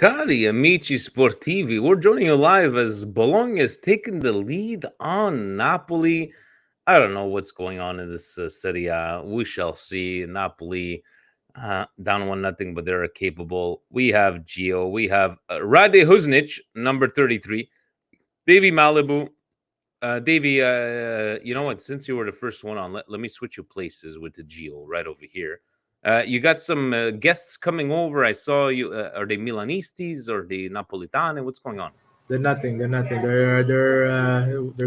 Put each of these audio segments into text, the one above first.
Cari amici sportivi, we're joining you live as Bologna is taking the lead on Napoli. I don't know what's going on in this Serie A. We shall see. Napoli down 1-0, but they're capable. We have Gio. We have Rade Huznic, number 33. Davy Malibu. Davy, you know what? Since you were the first one on, let me switch you places with the Gio right over here. You got some guests coming over. I saw you. Are they Milanistas or they Napolitane? What's going on? They're nothing. They're nothing. They're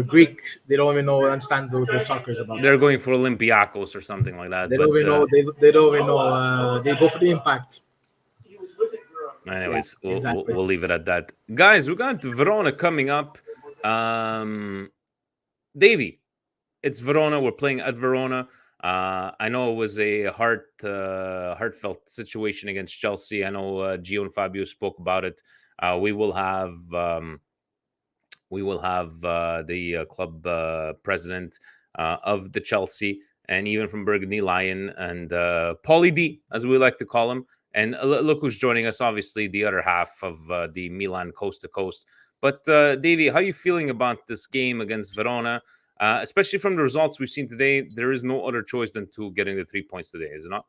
Greek. They don't even know understand what the soccer is about. They're going for Olympiacos or something like that. They don't But even know. They don't even know. They go for the impact. anyways, Yeah, exactly. we'll leave it at that. Guys, we got Verona coming up. Davey, it's Verona. We're playing at Verona. I know it was a heartfelt situation against Chelsea. I know Gio and Fabio spoke about it. We will have the club president of the Chelsea, and even from Burgundy Lion, and Paulie D, as we like to call him. And look who's joining us, obviously, the other half of the Milan Coast to Coast. But, Davey, how are you feeling about this game against Verona? Especially from the results we've seen today, there is no other choice than to getting the 3 points today, is it not?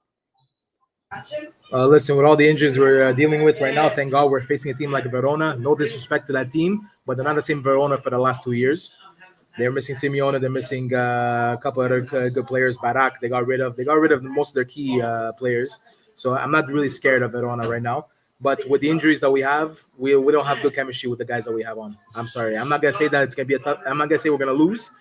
Listen, with all the injuries we're dealing with right now, thank God we're facing a team like Verona. No disrespect to that team, but they're not the same Verona for the last 2 years. They're missing Simeone. They're missing a couple other good players. Barak. They got rid of most of their key players. So I'm not really scared of Verona right now. But with the injuries that we have, we don't have good chemistry with the guys that we have on. I'm sorry. I'm not gonna say that it's gonna be a tough. I'm not gonna say we're gonna lose.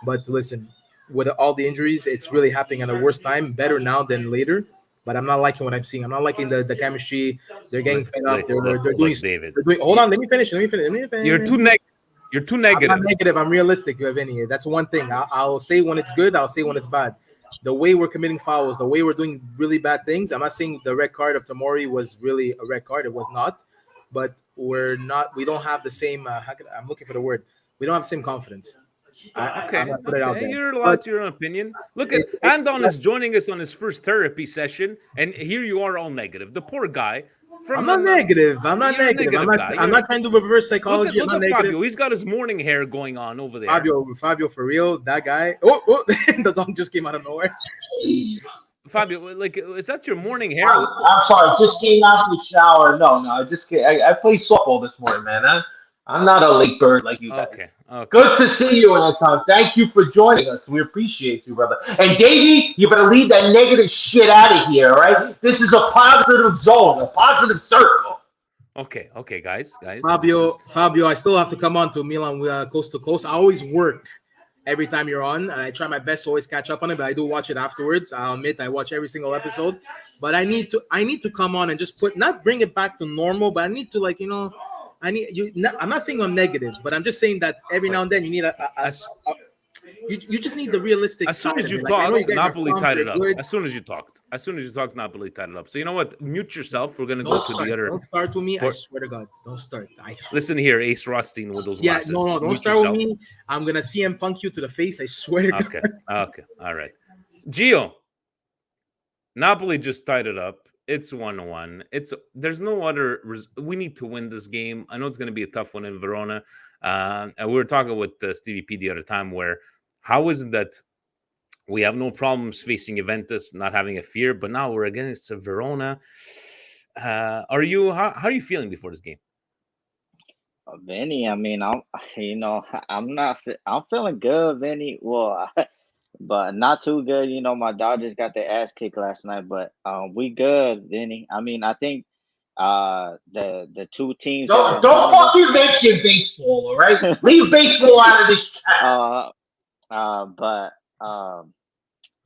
But listen, with all the injuries, it's really happening at the worst time. Better now than later. But I'm not liking what I'm seeing. I'm not liking the chemistry. They're getting fed up. They're doing. David. They're doing. Hold on. Let me finish. Let me finish. You're too negative. You're too negative. I'm not negative. I'm realistic, Vinny. That's one thing. I'll say when it's good. I'll say when it's bad. The way we're committing fouls, the way we're doing really bad things. I'm not saying the red card of Tomori was really a red card. It was not. But we're not. We don't have the same. I'm looking for the word. We don't have the same confidence. Okay. You're allowed to your own opinion. Look at Andon is joining us on his first therapy session, and here you are all negative. The poor guy. I'm not negative. I'm not negative. I'm not trying to reverse psychology. Look at Fabio. He's got his morning hair going on over there. Fabio, for real, that guy. Oh, the dog just came out of nowhere. Fabio, like, is that your morning hair? I'm sorry, just came out of the shower. No, I just I played softball this morning, man. I'm not a late bird like you guys. Okay. Good to see you, Anton. Thank you for joining us. We appreciate you, brother. And Davey, you better leave that negative shit out of here, all right? This is a positive zone, a positive circle. Okay, guys. Fabio, I still have to come on to Milan Coast to Coast. I always work every time you're on, and I try my best to always catch up on it, but I do watch it afterwards. I'll admit I watch every single episode. But I need to come on and just not bring it back to normal, but I need to I'm not saying I'm negative, but I'm just saying that every now and then you need you just need the realistic. As soon as you talked, Napoli tied it up. As soon as you talked, Napoli tied it up. So you know what? Mute yourself. We're gonna go to the other. Don't start with me. I swear to God, don't start. Listen here, Ace Rothstein with those glasses. No, don't start with me. I'm gonna CM Punk you to the face. I swear to God. Okay, all right. Gio, Napoli just tied it up. It's 1-1. There's no other. We need to win this game. I know it's going to be a tough one in Verona. And we were talking with Stevie P the other time. Where how is it that we have no problems facing Juventus, not having a fear, but now we're against Verona? How are you feeling before this game? Vinny, I mean, I'm feeling good, Vinny. Well. But not too good. My Dodgers got their ass kicked last night, but we good, Vinny. I mean, I think the two teams. Don't fucking mention baseball, all right? Leave baseball out of this chat.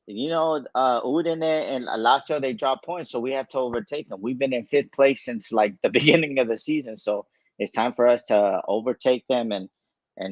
Udine and Lazio, they dropped points, so we have to overtake them. We've been in 5th place since like the beginning of the season, so it's time for us to overtake them and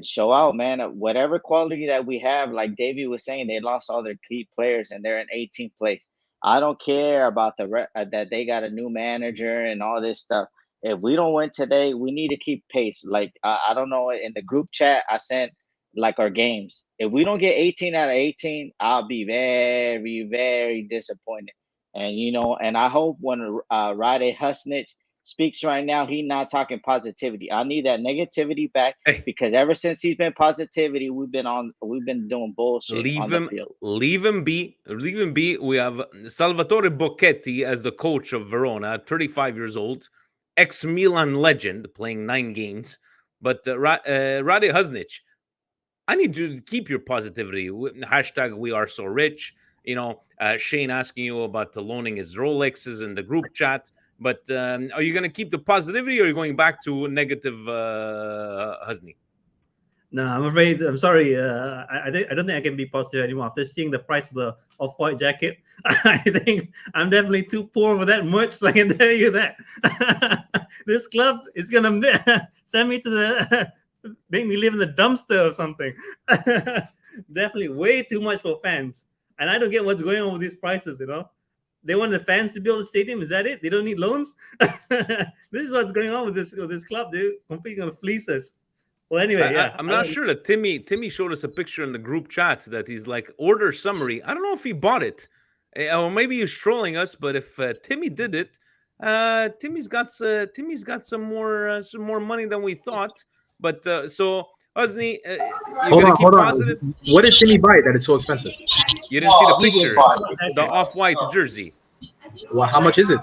show out, man. Whatever quality that we have, like Davey was saying, they lost all their key players and they're in 18th place. I don't care about that they got a new manager and all this stuff. If we don't win today, we need to keep pace. Like, I don't know, in the group chat, I sent like our games. If we don't get 18 out of 18, I'll be very, very disappointed. And, and I hope when Rade Husnich speaks right now, he's not talking positivity. I need that negativity back Hey, because ever since he's been positivity, we've been doing bullshit on the field. leave him be. Leave him be. We have Salvatore Bocchetti as the coach of Verona, 35 years old, ex-Milan legend, playing 9 games. But Rade Husnich, I need you to keep your positivity. Hashtag we are so rich. Shane asking you about loaning his Rolexes in the group chat. But are you going to keep the positivity, or are you going back to negative Husney? No, I'm afraid. I'm sorry. I don't think I can be positive anymore after seeing the price of the off-white jacket. I think I'm definitely too poor for that merch. So I can tell you that this club is gonna send me to the make me live in the dumpster or something. Definitely way too much for fans, and I don't get what's going on with these prices. They want the fans to build a stadium. Is that it? They don't need loans. This is what's going on with this club. They're completely gonna fleece us. Well, anyway, yeah. I'm not sure that Timmy showed us a picture in the group chat that he's like order summary. I don't know if he bought it, or maybe he's trolling us. But if Timmy did it, Timmy's got some more money than we thought. But so Husney, you're gonna keep positive. What did Timmy buy that is so expensive? You didn't see the he didn't picture, buy it. the off-white jersey, Well, how much is it?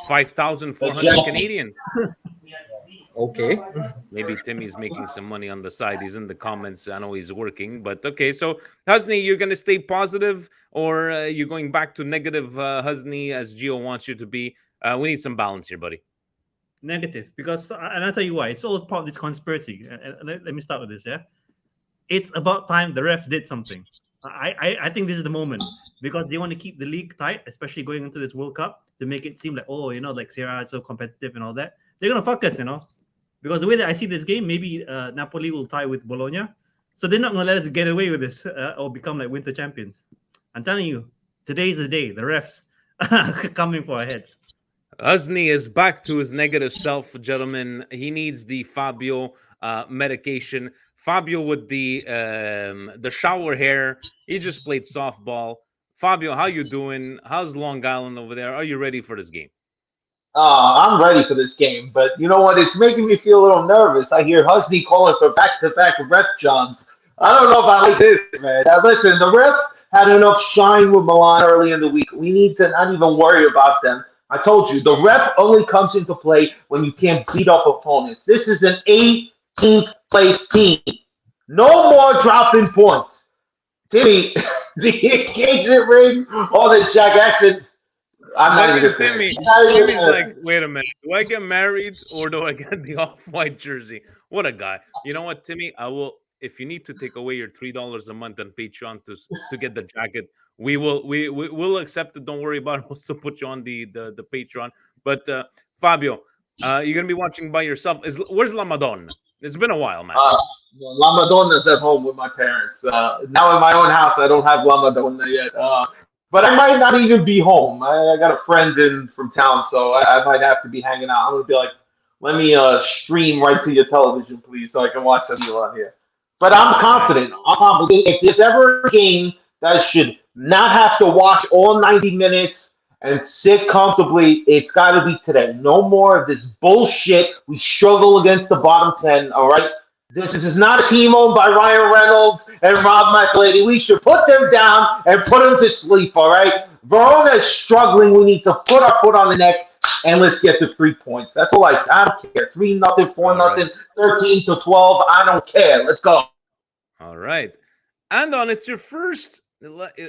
5,400 Canadian. Okay. Maybe Timmy's making some money on the side. He's in the comments. I know he's working, but okay. So Husney, you're going to stay positive, or you're going back to negative Husney as Gio wants you to be? We need some balance here, buddy. Negative, because, and I'll tell you why. It's all part of this conspiracy. Let me start with this. Yeah, it's about time the refs did something. I think this is the moment because they want to keep the league tight, especially going into this World Cup, to make it seem like, like Serie A is so competitive and all that. They're gonna fuck us, because the way that I see this game, maybe Napoli will tie with Bologna, so they're not gonna let us get away with this or become like winter champions. I'm telling you, today's the day. The refs are coming for our heads. Husney is back to his negative self, gentlemen. He needs the Fabio medication. Fabio with the shower hair. He just played softball. Fabio, how you doing? How's Long Island over there? Are you ready for this game? I'm ready for this game, but you know what? It's making me feel a little nervous. I hear Husney calling for back-to-back ref jobs. I don't know if I like this, man. Now, listen, the ref had enough shine with Milan early in the week. We need to not even worry about them. I told you, the ref only comes into play when you can't beat up opponents. This is an 18th place team. No more dropping points. Timmy, the engagement ring or the Jack Jackson. I'm not even Timmy's like, wait a minute. Do I get married or do I get the off-white jersey? What a guy. You know what, Timmy? I will, if you need to take away your $3 a month on Patreon to get the jacket, we'll accept it. Don't worry about it. We'll still put you on the Patreon. But Fabio, you're gonna be watching by yourself. Where's La Madonna? It's been a while, man. La Madonna's at home with my parents. Now in my own house, I don't have La Madonna yet. But I might not even be home. I got a friend from town, so I might have to be hanging out. I'm gonna be like, let me stream right to your television, please, so I can watch you on here. But I'm confident. If there's ever a game that should not have to watch all 90 minutes and sit comfortably, it's got to be today. No more of this bullshit. We struggle against the bottom 10, all right? This is not a team owned by Ryan Reynolds and Rob McElhenney. We should put them down and put them to sleep, all right? Verona is struggling. We need to put our foot on the neck, and let's get the 3 points. That's all I don't care. 3-0, 4-0, 13-12. I don't care. Let's go. All right. Andon, it's your first.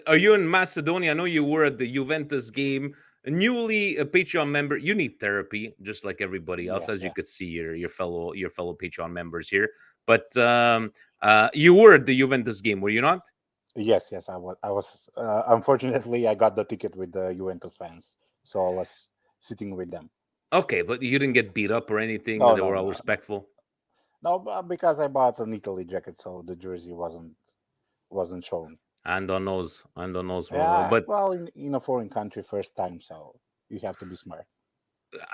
Are you in Macedonia? I know you were at the Juventus game. Newly a Patreon member, you need therapy, just like everybody else, as you could see your fellow Patreon members here. But you were at the Juventus game, were you not? Yes, I was. Unfortunately, I got the ticket with the Juventus fans, so I was sitting with them. Okay, but you didn't get beat up or anything. No, they were all respectful. No, because I bought an Italy jacket, so the jersey wasn't shown. Andon knows. Yeah, but in a foreign country, first time, so you have to be smart.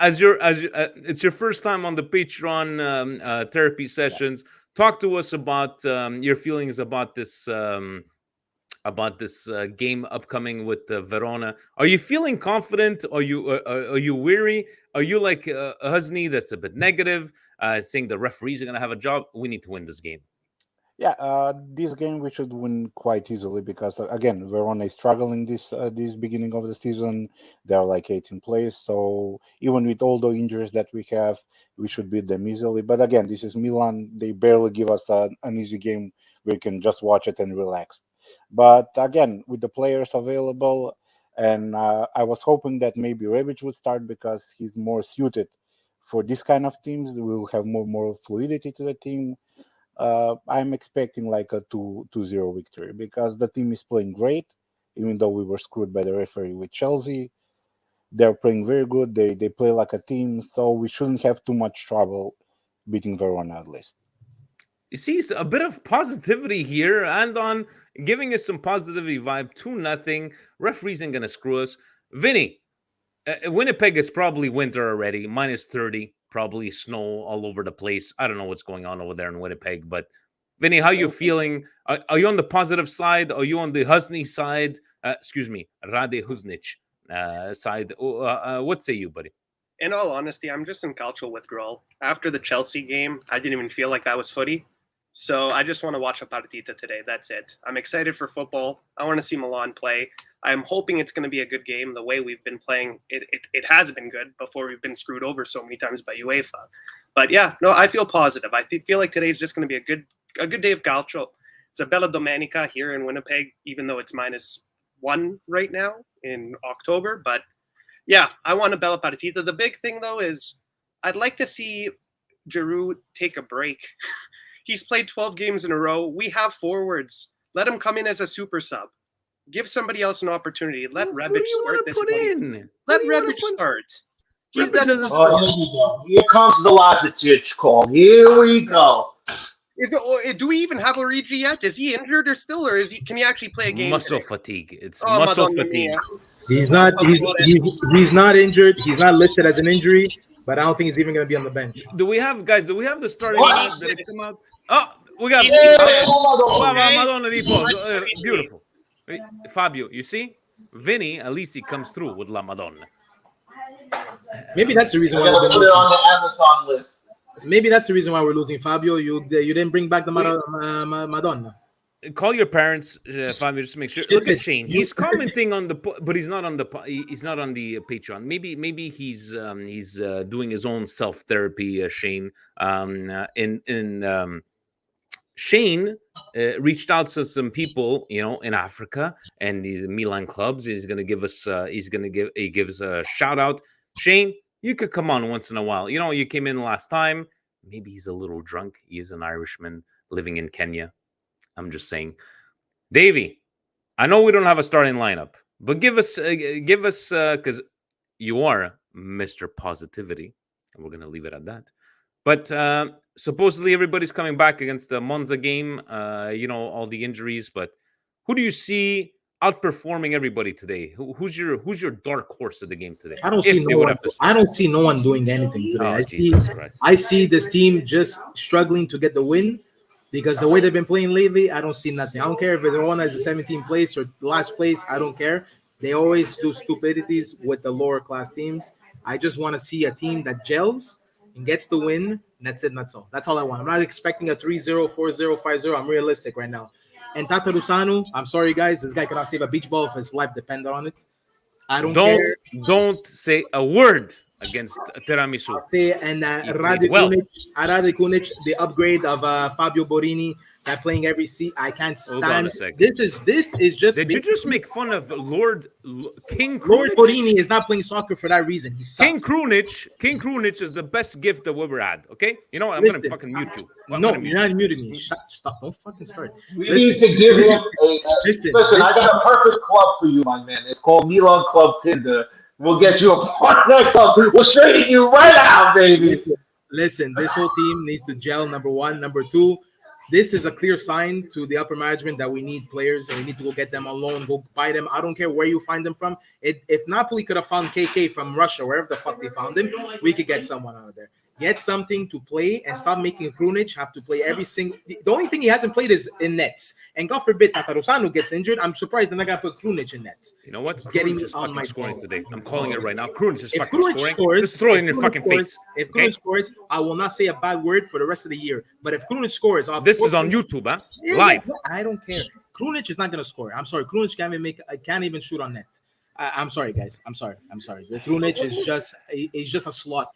It's your first time on the Patreon therapy sessions. Talk to us about your feelings about this about this game upcoming with Verona. Are you feeling confident? Are you weary? Are you like Husney that's a bit negative, saying the referees are going to have a job? We need to win this game. Yeah, this game we should win quite easily because again, Verona is struggling this beginning of the season. They're like 18th place, so even with all the injuries that we have, we should beat them easily. But again, this is Milan; they barely give us an easy game where you can just watch it and relax. But again, with the players available, and I was hoping that maybe Rebic would start because he's more suited for this kind of teams. We'll have more fluidity to the team. I'm expecting like a 2-0 victory because the team is playing great, even though we were screwed by the referee with Chelsea. They're playing very good. They play like a team, so we shouldn't have too much trouble beating Verona at least. You see a bit of positivity here, and on giving us some positivity vibe. 2-0. Referees ain't gonna screw us. Vinny, Winnipeg, it's probably winter already, -30, probably snow all over the place. I don't know what's going on over there in Winnipeg, but Vinny, how you feeling? Are you on the positive side? Are you on the Husney side? Excuse me, Rade Husnic side. What say you, buddy? In all honesty, I'm just in cultural withdrawal. After the Chelsea game, I didn't even feel like that was footy. So I just want to watch a partita today. That's it. I'm excited for football. I want to see Milan play. I'm hoping it's going to be a good game. The way we've been playing, it has been good before we've been screwed over so many times by UEFA. But yeah, no, I feel positive. I feel like today is just going to be a good day of calcio. It's a bella domenica here in Winnipeg, even though it's -1 right now in October. But yeah, I want a bella partita. The big thing though is I'd like to see Giroud take a break. He's played 12 games in a row. We have forwards. Let him come in as a super sub. Give somebody else an opportunity. Let Rebic start this one. Let Rebic start. He's done. Oh, here we go. Here comes the Lazic call. Here we go. Do we even have Origi yet? Is he injured or still, or can he actually play a game? Muscle fatigue. It's muscle fatigue. He's not. He's not injured. He's not listed as an injury. But I don't think he's even going to be on the bench. Do we have the starting lineup that come out? Oh, we got Madonna. Beautiful. Fabio, you see? Vinny, at least he comes through with La Madonna. Maybe that's the reason why we're put it on the Amazon list. Maybe that's the reason why we're losing Fabio. You didn't bring back the Madonna. Call your parents, Fabio, just to make sure. Look at Shane. He's commenting on the, but he's not on the Patreon. Maybe he's doing his own self therapy. Shane. Shane reached out to some people, in Africa and these Milan clubs. He's gonna give us. He gives a shout out. Shane, you could come on once in a while. You came in last time. Maybe he's a little drunk. He is an Irishman living in Kenya. I'm just saying. Davey, I know we don't have a starting lineup, but give us because you are Mr. Positivity, and we're gonna leave it at that. But supposedly everybody's coming back against the Monza game. All the injuries, but who do you see outperforming everybody today? Who's your dark horse of the game today? I don't see no one doing anything today. I see this team just struggling to get the win. Because the way they've been playing lately, I don't see nothing. I don't care if Verona is the 17th place or last place. I don't care. They always do stupidities with the lower class teams. I just want to see a team that gels and gets the win. And that's it. That's all. That's all I want. I'm not expecting a 3-0, 4-0, 5-0. I'm realistic right now. And Tata Rusanu, I'm sorry, guys. This guy cannot save a beach ball if his life depended on it. I don't care. Don't say a word against tiramisu. And Rade Kunic, the upgrade of Fabio Borini, that playing every seat. I can't stand. This is just. Did you just make fun of King Krunic? Lord Borini is not playing soccer for that reason. He sucks. King Krunic is the best gift that we ever had. Okay, you know what? I'm gonna fucking mute you. No, you're not muting me. Stop! Don't fucking start. We need to give him listen. I got a perfect club for you, my man. It's called Milan Club Tinder. We'll get you a partner club. We'll straighten you right out, baby. Listen, this whole team needs to gel. Number one. Number two, this is a clear sign to the upper management that we need players and we need to go get them on loan, go buy them. I don't care where you find them from. If Napoli could have found KK from Russia, wherever the fuck they found him, we could get someone out of there. Get something to play and stop making Krunic have to play every single. The only thing he hasn't played is in nets. And God forbid Tatarusanu gets injured. I'm surprised they're not gonna put Krunic in nets. You know what? Getting Krunic is on fucking my scoring balls. today. I'm calling it right now. Krunic is If fucking Krunic scoring. scores, Just throw it if in your Krunic fucking scores- face. If Okay? Krunic scores, I will not say a bad word for the rest of the year. But if Krunic scores off, This is on YouTube, huh? Yeah, Live. I don't care. Krunic is not gonna score. I'm sorry. Krunic can't even shoot on net. I'm sorry, guys. I'm sorry. The Krunic is just a slot.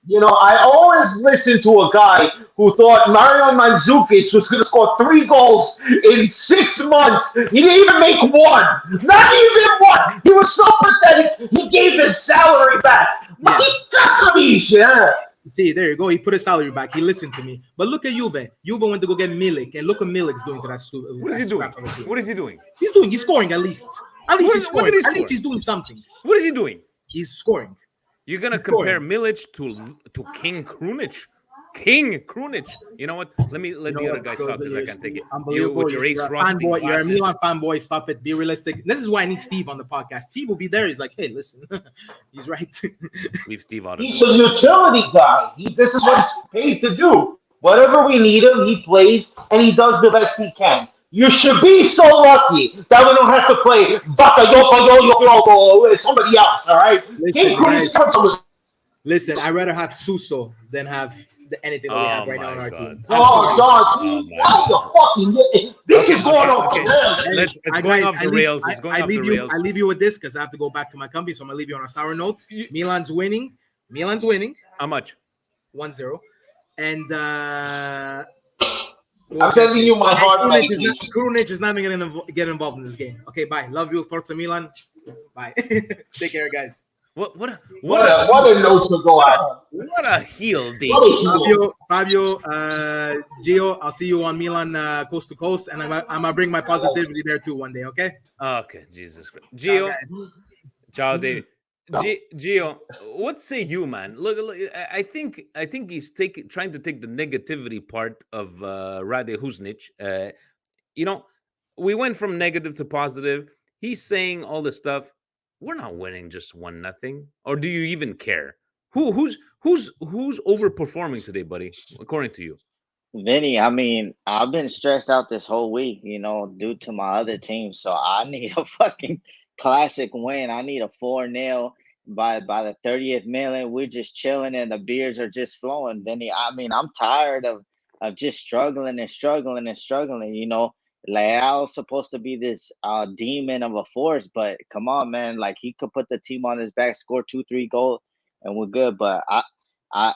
You know, I always listened to a guy who thought Mario Mandzukic was going to score 3 goals in 6 months. He didn't even make one. Not even one. He was so pathetic. He gave his salary back. But he got me, yeah. See, there you go. He put his salary back. He listened to me. But look at Juve. Juve went to go get Milik, and look what Milik's doing to that. What is he doing? What is he doing? He's scoring at least. At least he's scoring. At least he's doing something. What is he doing? He's scoring. You're gonna compare Milic to King Krunic? King Krunic. You know what? Let the other guys talk because I can't take it. You with your Ace Rothstein fanboy, you're a glasses. Milan fanboy. Stop it. Be realistic. This is why I need Steve on the podcast. Steve will be there. He's like, hey, listen, he's right. Leave Steve out of He's it. a utility guy. This is what he's paid to do. Whatever we need him, he plays, and he does the best he can. You should be so lucky that we don't have to play Bakayoko with somebody else, all right? Listen, I'd rather have Suso than have anything that we have right now on our team. Oh, God. This is going off the rails. It's going off the rails. It's going off the rails. I leave you with this because I have to go back to my company, so I'm going to leave you on a sour note. Milan's winning. How much? 1-0. And I'm sending you my heart. Krunic is not going to get involved in this game. Okay, bye. Love you, Forza Milan. Bye. Take care, guys. What a note to go out. What a heel, Dave. Fabio, Gio, I'll see you on Milan coast to coast, and I'm gonna bring my positivity there too one day. Okay. Okay, Jesus Christ, Gio. Ciao, Dave. Gio, what say you, man? Look, I think he's trying to take the negativity part of Rade Huznic. You know, we went from negative to positive. He's saying all this stuff. We're not winning just 1-0. Or do you even care? Who's overperforming today, buddy? According to you, Vinny. I mean, I've been stressed out this whole week, due to my other team. So I need a fucking classic win. I need a 4-0 by the 30th minute. We're just chilling and the beers are just flowing, Vinny. I mean, I'm tired of just struggling. Leal's supposed to be this demon of a force, but come on, man. Like, he could put the team on his back, score 2-3 goals, and we're good. But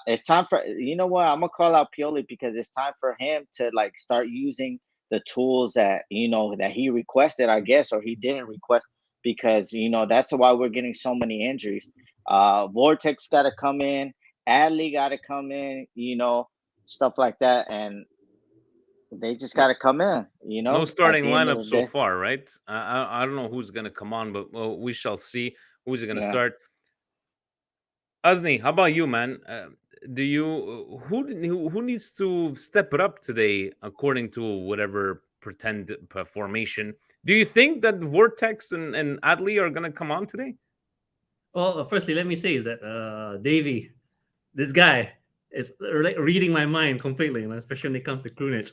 it's time for, you know what? I'm gonna call out Pioli because it's time for him to start using the tools that that he requested, I guess, or he didn't request, because that's why we're getting so many injuries. Vortex got to come in, Adley got to come in, stuff like that, and they just got to come in, No starting lineup so far, right? I don't know who's going to come on, but we shall see who's going to start. Azni, how about you, man? Who needs to step it up today according to whatever pretend formation? Do you think that Vortex and Adley are going to come on today? Well, firstly, let me say is that Davey, this guy, is reading my mind completely, especially when it comes to Krunic.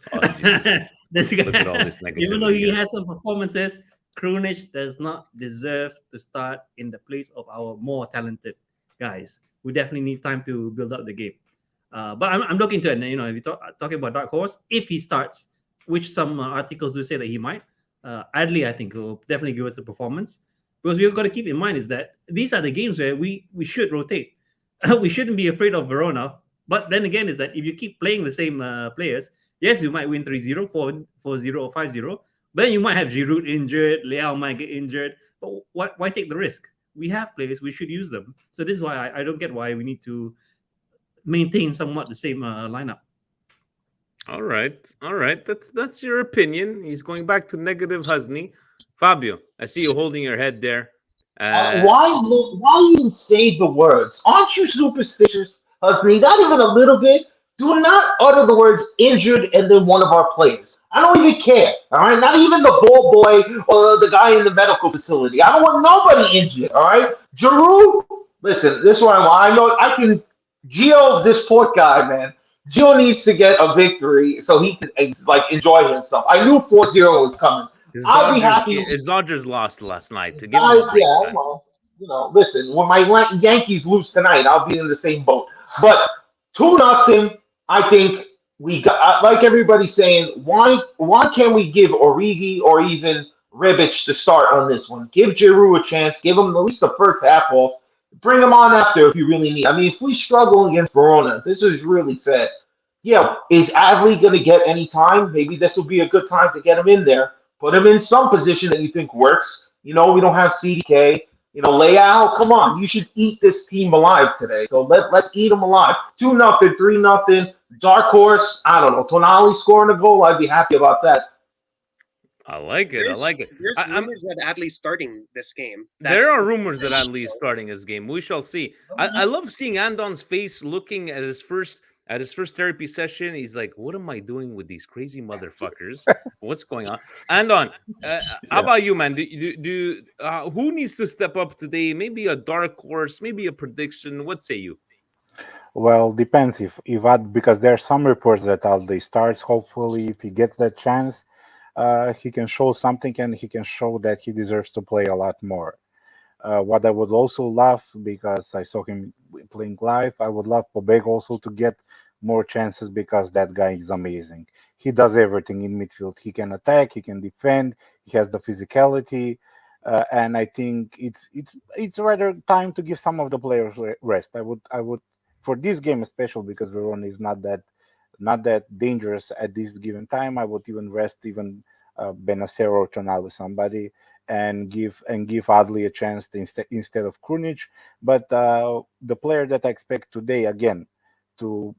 This guy, look at all this negativity. Even though he has some performances, Krunic does not deserve to start in the place of our more talented guys. We definitely need time to build up the game. But I'm looking to it. If you're talking about dark horse, if he starts, which some articles do say that he might, Adley, I think, will definitely give us a performance. Because we've got to keep in mind is that these are the games where we should rotate. We shouldn't be afraid of Verona. But then again, is that if you keep playing the same players, yes, you might win 3-0, 4-0, or 5-0. But then you might have Giroud injured, Leao might get injured. But why take the risk? We have players, we should use them. So this is why I don't get why we need to maintain somewhat the same lineup. All right. That's your opinion. He's going back to negative Husney. Fabio, I see you holding your head there. Why even say the words? Aren't you superstitious? Husney, not even a little bit. Do not utter the words injured and then one of our players. I don't even care. All right, not even the ball boy or the guy in the medical facility. I don't want nobody injured. All right, Giroud. Listen, this is what I want. I know I can Gio, this poor guy, man. Gio needs to get a victory so he can like enjoy himself. I knew 4-0 was coming. I'll be happy. His Dodgers lost last night. To give him a break, Yeah, man. well, listen, when my Yankees lose tonight, I'll be in the same boat. But 2-0, I think we got like everybody's saying. Why can't we give Origi or even Ribic to start on this one? Give Giroud a chance. Give him at least the first half off. Bring him on after if you really need. I mean, if we struggle against Verona, this is really sad. Yeah, is Adley going to get any time? Maybe this will be a good time to get him in there. Put him in some position that you think works. We don't have CDK. Leao, come on, you should eat this team alive today. So let's eat them alive. 2-0, 3-0. Dark horse, I don't know. Tonali scoring a goal, I'd be happy about that. I like it. There's I'm, rumors that Adley's starting this game. there are rumors that Adley is starting his game. We shall see. I love seeing Andon's face looking at his first therapy session. He's like, "What am I doing with these crazy motherfuckers? What's going on?" Andon, how about you, man? Who needs to step up today? Maybe a dark horse, maybe a prediction. What say you? Well, depends if because there are some reports that Aldi starts. Hopefully, if he gets that chance, he can show something and he can show that he deserves to play a lot more. What I would also love, because I saw him playing live, I would love Pobeg also to get more chances because that guy is amazing. He does everything in midfield. He can attack, he can defend, he has the physicality, and I think it's rather time to give some of the players rest. I would for this game especially because Verona is not that dangerous at this given time. I would even rest even Benacero or Tonali, somebody, and give Adley a chance instead of Krunic. But the player that I expect today again to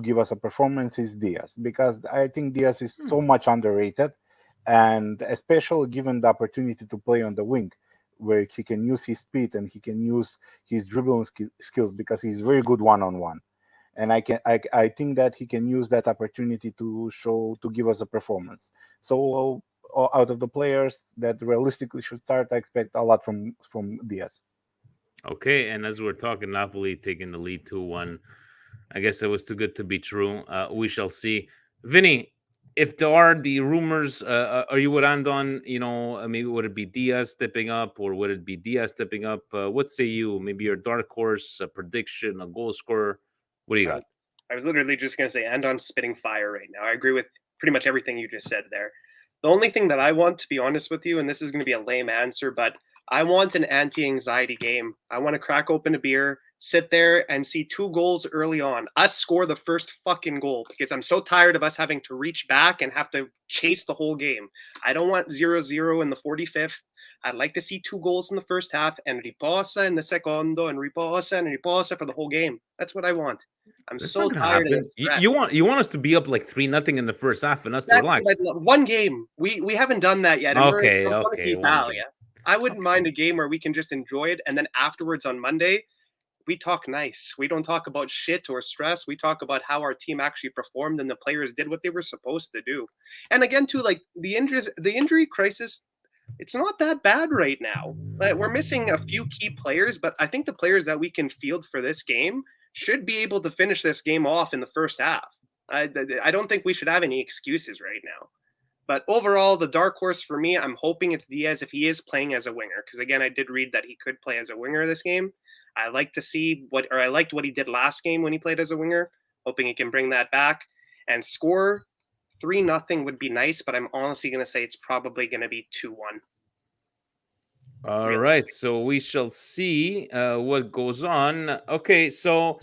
give us a performance is Diaz, because I think Diaz is so much underrated, and especially given the opportunity to play on the wing, where he can use his speed and he can use his dribbling skills, because he's very good one-on-one. And I think that he can use that opportunity to give us a performance. So out of the players that realistically should start, I expect a lot from Diaz. Okay, and as we're talking, Napoli taking the lead 2-1. I guess it was too good to be true. We shall see. Vinny, if there are the rumors, are you with Andon? Maybe would it be Diaz stepping up, or would it be Diaz stepping up? What say you? Maybe your dark horse, a prediction, a goal scorer. What do you got? I was literally just going to say Andon's spitting fire right now. I agree with pretty much everything you just said there. The only thing that I want, to be honest with you, and this is going to be a lame answer, but I want an anti-anxiety game. I want to crack open a beer, sit there and see 2 goals early on. Us score the first fucking goal, because I'm so tired of us having to reach back and have to chase the whole game. I don't want 0-0 in the 45th. I'd like to see 2 goals in the first half and riposa in the secondo and riposa for the whole game. That's what I want. I'm That's so tired of this stress. You want us to be up like 3-0 in the first half and us to relax. One game. We haven't done that yet. Okay. Italia. I wouldn't mind a game where we can just enjoy it, and then afterwards on Monday, we talk nice. We don't talk about shit or stress. We talk about how our team actually performed and the players did what they were supposed to do. And again, too, like the injury crisis, it's not that bad right now. We're missing a few key players, but I think the players that we can field for this game should be able to finish this game off in the first half. I don't think we should have any excuses right now. But overall, the dark horse for me, I'm hoping it's Diaz if he is playing as a winger. Because again, I did read that he could play as a winger this game. I liked what he did last game when he played as a winger. Hoping he can bring that back and score 3-0 would be nice. But I'm honestly going to say it's probably going to be 2-1. All right, so we shall see what goes on. Okay, so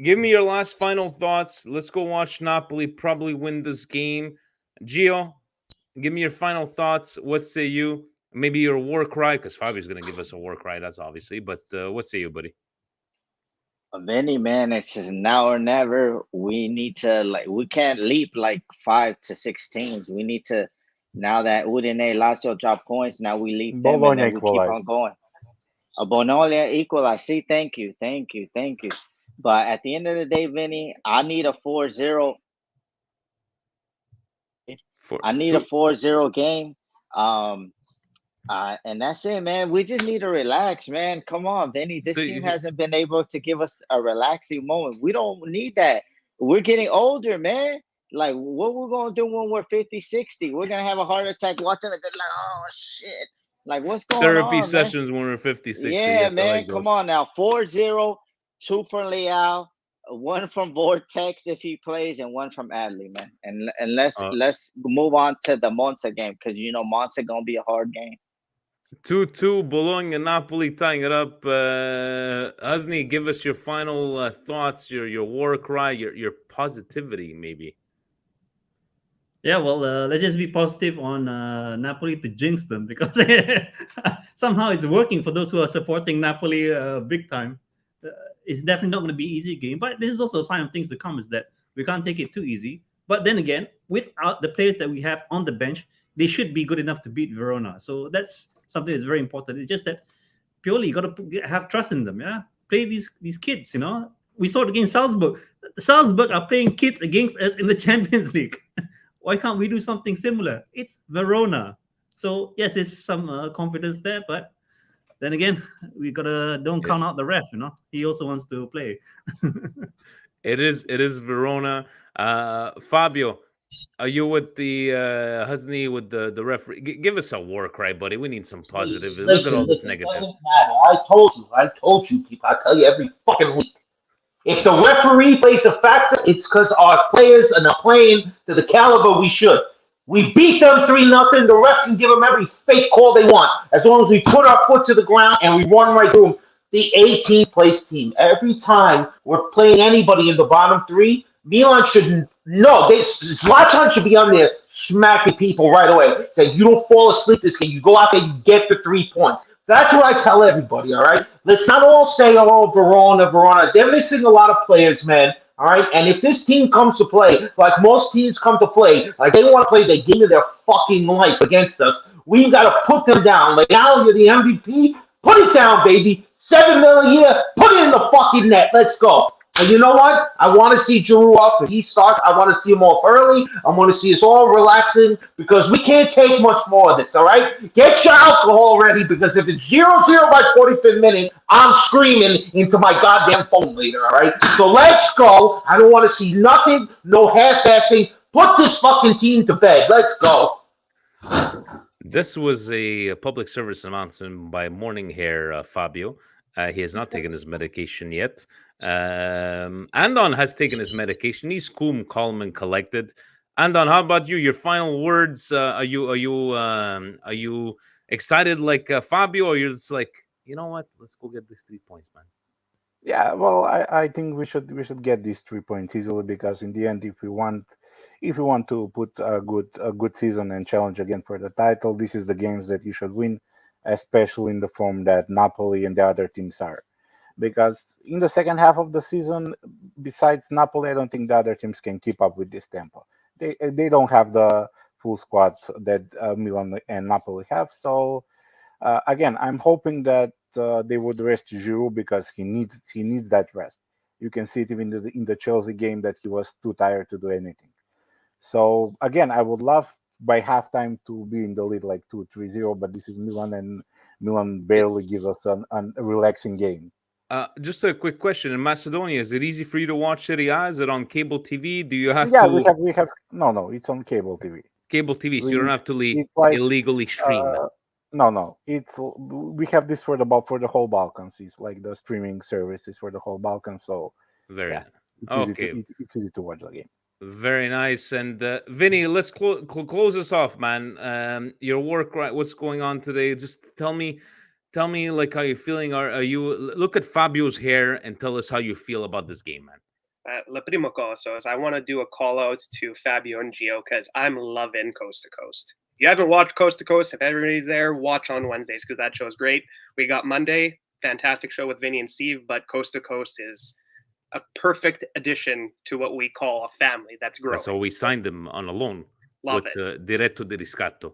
give me your last final thoughts. Let's go watch Napoli probably win this game. Gio, give me your final thoughts. What say you? Maybe your war cry, because Fabio's going to give us a war cry, that's obviously. But what say you, buddy? Vinny, man, it's just now or never. We need to, we can't leap like 5 to 6 teams. We need to, now that Udine, Lazio drop points, now we leap them and then we keep on going. Bologna equalized. See, thank you. But at the end of the day, Vinny, I need a 4-0. I need a 4-0 game. And that's it, man. We just need to relax, man. Come on, Vinny. This So, team hasn't been able to give us a relaxing moment. We don't need that. We're getting older, man. Like, what we're going to do when we're 50, 60? We're going to have a heart attack watching the good, like, oh, shit. Like, what's going therapy on, man? sessions when we're 50, 60. Yeah, Yes, I man. like Come those. on now. 4-0, 2 from Leal, 1 from Vortex if he plays, and 1 from Adley, man. And let's move on to the Monza game, because Monza gonna be a hard game. 2-2, Bologna and Napoli tying it up. Husney, give us your final thoughts, your war cry, your positivity, maybe. Yeah, well, let's just be positive on Napoli to jinx them, because somehow it's working for those who are supporting Napoli big time. It's definitely not going to be an easy game, but this is also a sign of things to come, is that we can't take it too easy. But then again, without the players that we have on the bench, they should be good enough to beat Verona. So that's something that's very important. It's just that purely you got to have trust in them. Yeah, play these kids. We saw it against Salzburg. Salzburg are playing kids against us in the Champions League. Why can't we do something similar? It's Verona. So yes, there's some confidence there, but then again, we gotta don't count out the ref. He also wants to play. It is Verona. Fabio, are you with the Husney, with the referee? Give us a war cry, buddy. We need some positive. Look at all this Listen, it negative. doesn't matter. I told you, people. I tell you every fucking week. If the referee plays a factor, it's because our players are not playing to the caliber we should. We beat them 3-0. The ref can give them every fake call they want. As long as we put our foot to the ground and we run right through them. The 18th place team, every time we're playing anybody in the bottom 3, Milan should no. Zlatan should be on there smacking people right away. Say, you don't fall asleep this game. You go out there, you get the 3 points. So that's what I tell everybody, all right? Let's not all say, oh, Verona. They're missing a lot of players, man. All right. And if this team comes to play, like most teams come to play, like they want to play the game of their fucking life against us, we've got to put them down. Like now you're the MVP. Put it down, baby. $7 million a year. Put it in the fucking net. Let's go. And you know what? I want to see Giroud off when he starts. I want to see him off early. I want to see us all relaxing because we can't take much more of this, all right? Get your alcohol ready because if it's 0-0 by 45th minute, I'm screaming into my goddamn phone later, all right? So let's go. I don't want to see nothing, no half-assing. Put this fucking team to bed. Let's go. This was a public service announcement by Morning Hair Fabio. He has not taken his medication yet. Andon has taken his medication. He's cool, calm, and collected. Andon, how about you? Your final words? Are you excited like Fabio, or you're just like, you know what? Let's go get these 3 points, man. Yeah, well, I think we should get these 3 points easily because in the end, if we want to put a good season and challenge again for the title, this is the games that you should win, especially in the form that Napoli and the other teams are. Because in the second half of the season, besides Napoli, I don't think the other teams can keep up with this tempo. They don't have the full squad that Milan and Napoli have. So again, I'm hoping that they would rest Giroud because he needs that rest. You can see it even in the Chelsea game that he was too tired to do anything. So again, I would love by halftime to be in the lead like 2-3-0, but this is Milan, and Milan barely gives us a relaxing game. Just a quick question. In Macedonia, is it easy for you to watch Serie A? Is it on cable TV? Do you have Yeah, to... we have no, it's on cable TV. Cable TV, so you don't have to It's like, illegally stream. No, we have this for the whole Balkans. It's like the streaming services for the whole Balkans. So Very yeah, okay. it's easy to watch the game. Very nice. And Vinny, let's close this off, man. Your work, right? What's going on today? Just tell me like how you're feeling. Are you look at Fabio's hair and tell us how you feel about this game, man? La prima cosa is I want to do a call out to Fabio and Gio because I'm loving Coast to Coast. If you haven't watched Coast to Coast, if everybody's there, watch on Wednesdays because that show's great. We got Monday, fantastic show with Vinny and Steve, but Coast to Coast is a perfect addition to what we call a family that's growing. So we signed them on a loan Love with it. Diretto di Riscatto.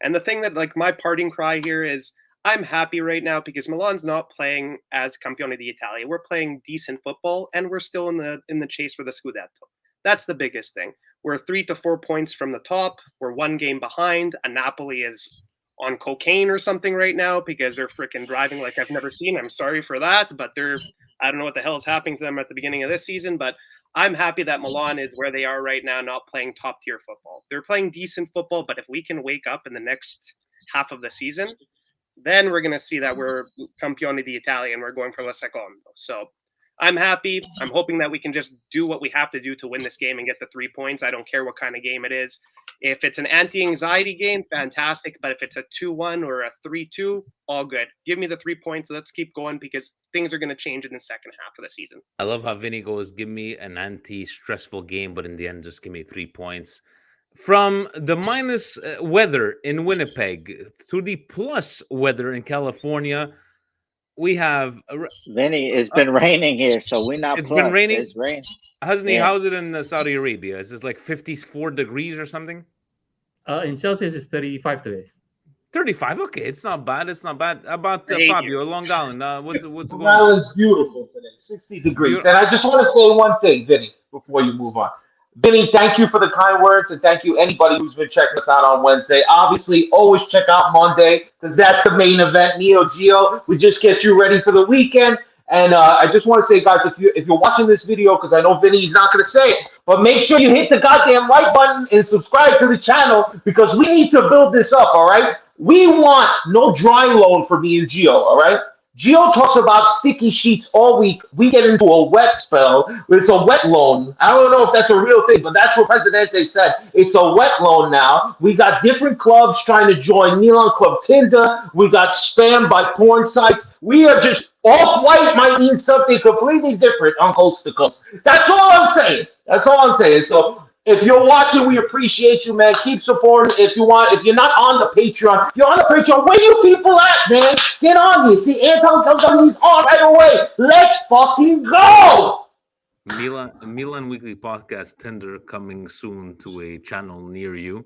And the thing that like my parting cry here is I'm happy right now because Milan's not playing as Campione d'Italia. We're playing decent football and we're still in the chase for the Scudetto. That's the biggest thing. We're 3 to 4 points from the top. We're 1 game behind. And Napoli is on cocaine or something right now because they're freaking driving like I've never seen. I'm sorry for that, but I don't know what the hell is happening to them at the beginning of this season, but I'm happy that Milan is where they are right now, not playing top tier football. They're playing decent football, but if we can wake up in the next half of the season, then we're going to see that we're Campione d'Italia and we're going for La Secondo. So I'm happy. I'm hoping that we can just do what we have to do to win this game and get the 3 points. I don't care what kind of game it is. If it's an anti-anxiety game, fantastic. But if it's a 2-1 or a 3-2, all good. Give me the 3 points. Let's keep going because things are going to change in the second half of the season. I love how Vinny goes, give me an anti-stressful game, but in the end, just give me 3 points. From the minus weather in Winnipeg to the plus weather in California, we have Vinny, it's been raining here, so we're not. It's been raining? It's rain. Hasn't he? Yeah. How's it in Saudi Arabia? Is it like 54 degrees or something? In Celsius, it's 35 today. 35. Okay, it's not bad. It's not bad. How about Thank Fabio, Long Island? What's Long going on? Island's beautiful today, 60 degrees. And I just want to say one thing, Vinny, before you move on. Vinny, thank you for the kind words, and thank you anybody who's been checking us out on Wednesday. Obviously, always check out Monday because that's the main event. Neo Geo, we just get you ready for the weekend. And I just want to say, guys, if you're watching this video, because I know Vinny's not going to say it, but make sure you hit the goddamn like button and subscribe to the channel because we need to build this up, all right? We want no dry loan for me and Gio, all right? Gio talks about sticky sheets all week. We get into a wet spell. It's a wet loan. I don't know if that's a real thing, but that's what Presidente said. It's a wet loan now. We got different clubs trying to join Milan Club Tinder. We got spam by porn sites. We are just off-white might mean something completely different on coast to coast. That's all I'm saying. That's all I'm saying. So if you're watching, we appreciate you, man. Keep supporting. If you're not on the Patreon, if you're on the Patreon, where you people at, man? Get on here. See, Anton comes on, he's on right away. Let's fucking go. Milan Weekly Podcast Tinder coming soon to a channel near you.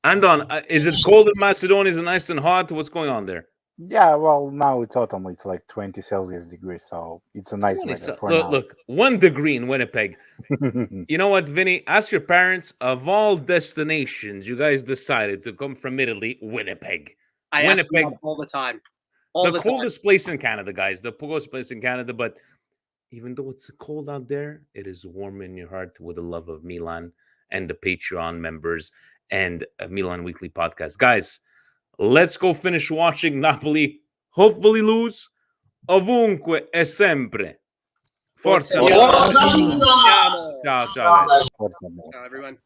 Andon, is it cold in Macedonia? Is it nice and hot? What's going on there? Yeah, well, now it's autumn. It's like 20 Celsius degrees, so it's a nice weather for now. Look, 1 degree in Winnipeg. You know what, Vinny? Ask your parents, of all destinations, you guys decided to come from Italy, Winnipeg. I ask them all the time. The coldest place in Canada, guys. The coldest place in Canada. But even though it's cold out there, it is warm in your heart with the love of Milan and the Patreon members and Milan Weekly Podcast. Guys, let's go finish watching Napoli. Hopefully lose. Ovunque e sempre. Forza. Ciao, Ciao, ciao. guys. Everyone.